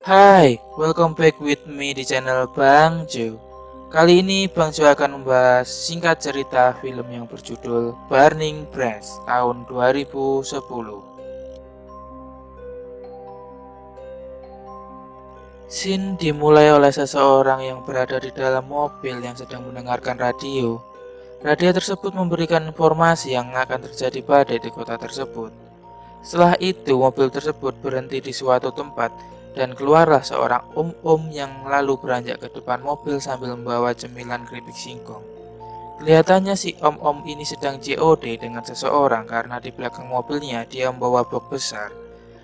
Hai, welcome back with me di channel Bang Jo. Kali ini Bang Jo akan membahas singkat cerita film yang berjudul Burning Branch tahun 2010. Scene dimulai oleh seseorang yang berada di dalam mobil yang sedang mendengarkan radio. Radio tersebut memberikan informasi yang akan terjadi badai di kota tersebut. Setelah itu, mobil tersebut berhenti di suatu tempat dan keluarlah seorang om-om yang lalu beranjak ke depan mobil sambil membawa cemilan keripik singkong. Kelihatannya si om-om ini sedang COD dengan seseorang karena di belakang mobilnya dia membawa box besar.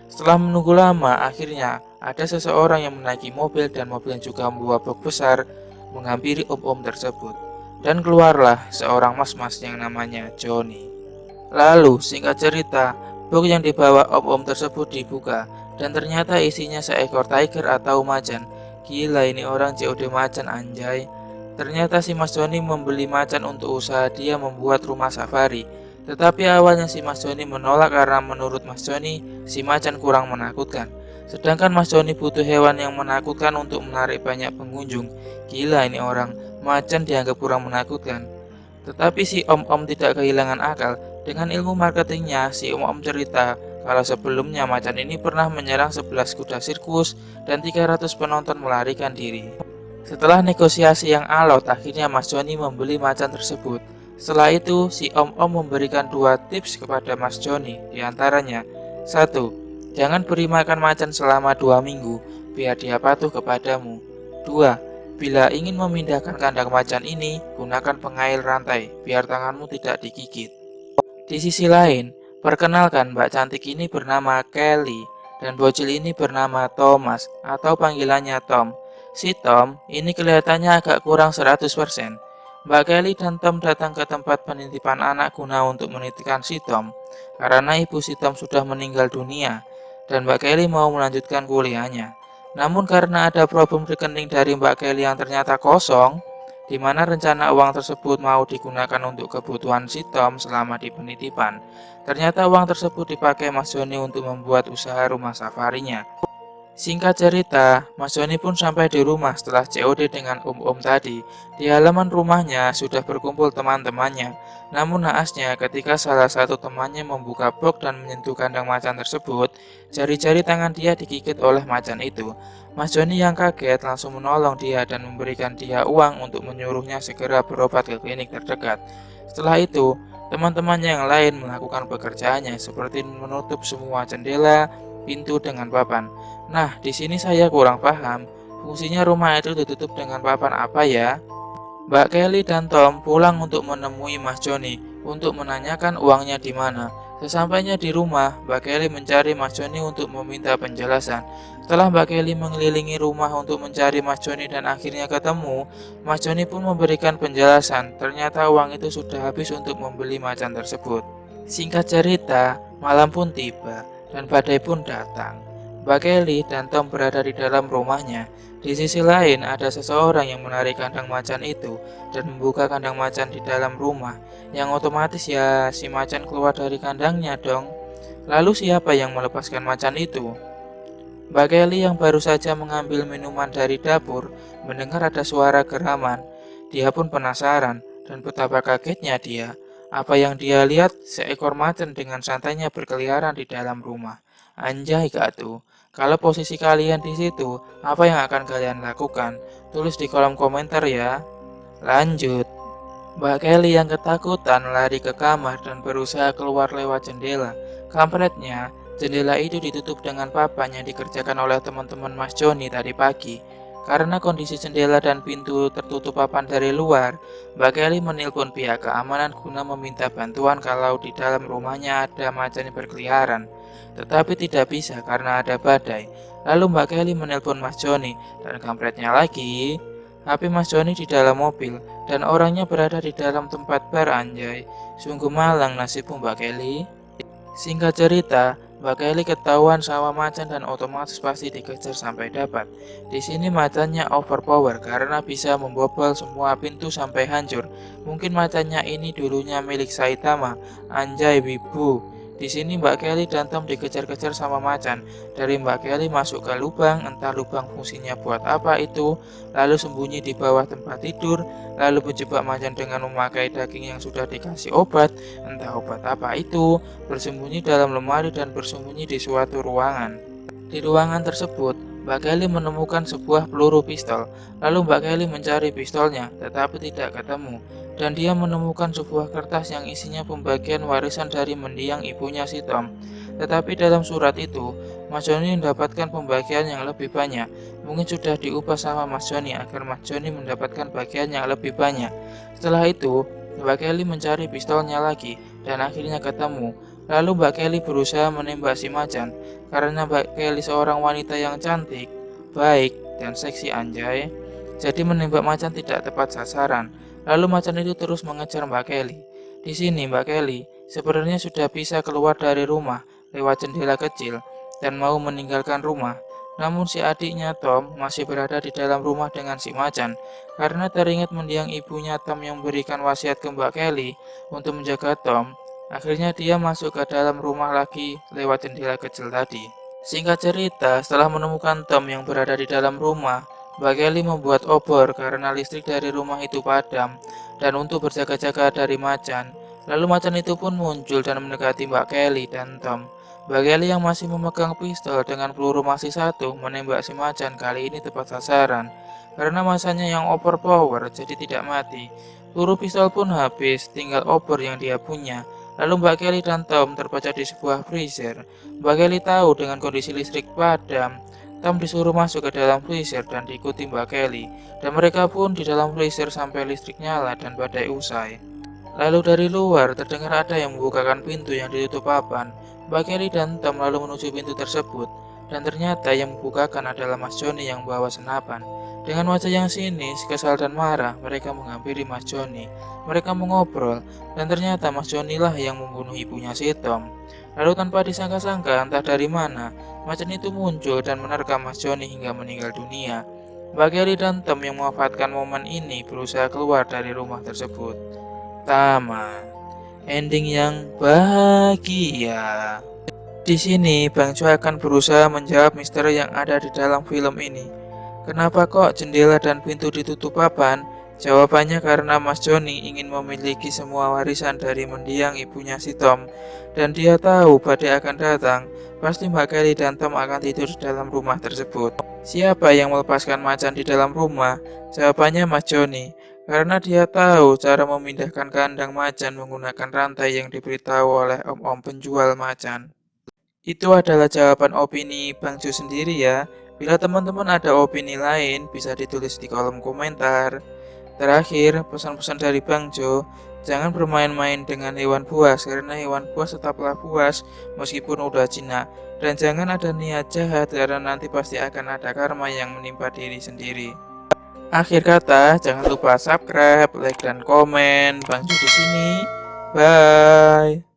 Setelah menunggu lama, akhirnya ada seseorang yang menaiki mobil dan mobil yang juga membawa box besar menghampiri om-om tersebut. Dan keluarlah seorang mas-mas yang namanya Johnny. Lalu, singkat cerita, box yang dibawa om-om tersebut dibuka dan ternyata isinya seekor tiger atau macan. Gila, ini orang COD macan anjay. Ternyata si Mas Joni membeli macan untuk usaha dia membuat rumah safari. Tetapi awalnya si Mas Joni menolak karena menurut Mas Joni si macan kurang menakutkan. Sedangkan Mas Joni butuh hewan yang menakutkan untuk menarik banyak pengunjung. Gila, ini orang, macan dianggap kurang menakutkan. Tetapi si om-om tidak kehilangan akal. Dengan ilmu marketingnya, si om-om cerita kalau sebelumnya macan ini pernah menyerang 11 kuda sirkus dan 300 penonton melarikan diri. Setelah negosiasi yang alot, akhirnya Mas Joni membeli macan tersebut. Setelah itu, si om-om memberikan dua tips kepada Mas Joni, diantaranya, 1. Jangan beri makan macan selama 2 minggu, biar dia patuh kepadamu. 2. Bila ingin memindahkan kandang macan ini, gunakan pengail rantai, biar tanganmu tidak digigit. Di sisi lain, perkenalkan Mbak cantik ini bernama Kelly, dan bocil ini bernama Thomas, atau panggilannya Tom. Si Tom ini kelihatannya agak kurang 100%. Mbak Kelly dan Tom datang ke tempat penitipan anak guna untuk menitipkan si Tom, karena ibu si Tom sudah meninggal dunia, dan Mbak Kelly mau melanjutkan kuliahnya. Namun karena ada problem rekening dari Mbak Kelly yang ternyata kosong, di mana rencana uang tersebut mau digunakan untuk kebutuhan si Tom selama di penitipan. Ternyata uang tersebut dipakai Mas Joni untuk membuat usaha rumah safarinya. Singkat cerita, Mas Joni pun sampai di rumah setelah COD dengan om-om tadi. Di halaman rumahnya sudah berkumpul teman-temannya. Namun naasnya ketika salah satu temannya membuka box dan menyentuh kandang macan tersebut, jari-jari tangan dia digigit oleh macan itu. Mas Joni yang kaget langsung menolong dia dan memberikan dia uang untuk menyuruhnya segera berobat ke klinik terdekat. Setelah itu, teman-temannya yang lain melakukan pekerjaannya seperti menutup semua jendela, pintu dengan papan. Nah, di sini saya kurang paham. Fungsinya rumah itu ditutup dengan papan apa ya? Mbak Kelly dan Tom pulang untuk menemui Mas Joni untuk menanyakan uangnya di mana. Sesampainya di rumah, Mbak Kelly mencari Mas Joni untuk meminta penjelasan. Setelah Mbak Kelly mengelilingi rumah untuk mencari Mas Joni dan akhirnya ketemu, Mas Joni pun memberikan penjelasan. Ternyata uang itu sudah habis untuk membeli macan tersebut. Singkat cerita, malam pun tiba dan badai pun datang. Mbak Kelly dan Tom berada di dalam rumahnya. Di sisi lain, ada seseorang yang menarik kandang macan itu dan membuka kandang macan di dalam rumah. Yang otomatis ya si macan keluar dari kandangnya dong. Lalu siapa yang melepaskan macan itu? Mbak Kelly yang baru saja mengambil minuman dari dapur mendengar ada suara geraman. Dia pun penasaran dan betapa kagetnya dia. Apa yang dia lihat seekor macan dengan santainya berkeliaran di dalam rumah. Anjay gak tuh? Kalau posisi kalian di situ, apa yang akan kalian lakukan? Tulis di kolom komentar ya. Lanjut. Mbak Kelly yang ketakutan lari ke kamar dan berusaha keluar lewat jendela. Kampretnya, jendela itu ditutup dengan papan yang dikerjakan oleh teman-teman Mas Joni tadi pagi. Karena kondisi jendela dan pintu tertutup papan dari luar, Mbak Kelly menelpon pihak keamanan guna meminta bantuan kalau di dalam rumahnya ada macan yang berkeliaran. Tetapi tidak bisa karena ada badai. Lalu Mbak Kelly menelpon Mas Joni dan kampretnya lagi. HP Mas Joni di dalam mobil dan orangnya berada di dalam tempat bar anjay. Sungguh malang nasibmu Mbak Kelly. Singkat cerita, Mbak Kelly ketahuan sama macan dan otomatis pasti dikejar sampai dapat. Di sini macannya overpower karena bisa membobol semua pintu sampai hancur. Mungkin macannya ini dulunya milik Saitama, anjay wibu. Di sini Mbak Kelly dan Tom dikejar-kejar sama macan. Dari Mbak Kelly masuk ke lubang, entah lubang fungsinya buat apa itu, lalu sembunyi di bawah tempat tidur, lalu menjebak macan dengan memakai daging yang sudah dikasih obat, entah obat apa itu, bersembunyi dalam lemari dan bersembunyi di suatu ruangan. Di ruangan tersebut, Mbak Kelly menemukan sebuah peluru pistol. Lalu Mbak Kelly mencari pistolnya, tetapi tidak ketemu. Dan dia menemukan sebuah kertas yang isinya pembagian warisan dari mendiang ibunya si Tom. Tetapi dalam surat itu, Mas Johnny mendapatkan pembagian yang lebih banyak. Mungkin sudah diubah sama Mas Johnny agar Mas Johnny mendapatkan bagian yang lebih banyak. Setelah itu, Mbak Kelly mencari pistolnya lagi dan akhirnya ketemu. Lalu Mbak Kelly berusaha menembak si macan. Karena Mbak Kelly seorang wanita yang cantik, baik, dan seksi anjay, jadi menembak macan tidak tepat sasaran. Lalu macan itu terus mengejar Mbak Kelly. Di sini Mbak Kelly sebenarnya sudah bisa keluar dari rumah lewat jendela kecil dan mau meninggalkan rumah. Namun si adiknya Tom masih berada di dalam rumah dengan si macan. Karena teringat mendiang ibunya Tom yang memberikan wasiat ke Mbak Kelly untuk menjaga Tom, akhirnya dia masuk ke dalam rumah lagi lewat jendela kecil tadi. Singkat cerita, setelah menemukan Tom yang berada di dalam rumah, Mbak Kelly membuat obor karena listrik dari rumah itu padam dan untuk berjaga-jaga dari macan. Lalu macan itu pun muncul dan mendekati Mbak Kelly dan Tom. Mbak Kelly yang masih memegang pistol dengan peluru masih satu menembak si macan kali ini tepat sasaran. Karena masanya yang overpower jadi tidak mati. Peluru pistol pun habis, tinggal obor yang dia punya. Lalu Mbak Kelly dan Tom terbaca di sebuah freezer. Mbak Kelly tahu dengan kondisi listrik padam, Tom disuruh masuk ke dalam freezer dan diikuti Mbak Kelly. Dan mereka pun di dalam freezer sampai listrik nyala dan badai usai. Lalu dari luar terdengar ada yang membukakan pintu yang ditutup papan. Mbak Kelly dan Tom lalu menuju pintu tersebut. Dan ternyata yang membukakan adalah Mas Johnny yang membawa senapan. Dengan wajah yang sinis, kesal dan marah, mereka menghampiri Mas Johnny. Mereka mengobrol, dan ternyata Mas Johnny lah yang membunuh ibunya si Tom. Lalu tanpa disangka-sangka entah dari mana, macan itu muncul dan menerkam Mas Johnny hingga meninggal dunia. Mbak Kelly dan Tom yang memanfaatkan momen ini berusaha keluar dari rumah tersebut. Tamat. Ending yang bahagia. Di sini, Bang Choi akan berusaha menjawab misteri yang ada di dalam film ini. Kenapa kok jendela dan pintu ditutup papan? Jawabannya karena Mas Johnny ingin memiliki semua warisan dari mendiang ibunya si Tom. Dan dia tahu badai akan datang, pasti Mbak Kelly dan Tom akan tidur di dalam rumah tersebut. Siapa yang melepaskan macan di dalam rumah? Jawabannya Mas Johnny. Karena dia tahu cara memindahkan kandang macan menggunakan rantai yang diberitahu oleh om-om penjual macan. Itu adalah jawaban opini Bang Jo sendiri ya. Bila teman-teman ada opini lain, bisa ditulis di kolom komentar. Terakhir, pesan-pesan dari Bang Jo, jangan bermain-main dengan hewan buas, karena hewan buas tetaplah buas meskipun udah jinak. Dan jangan ada niat jahat, karena nanti pasti akan ada karma yang menimpa diri sendiri. Akhir kata, jangan lupa subscribe, like, dan komen. Bang Jo di sini. Bye.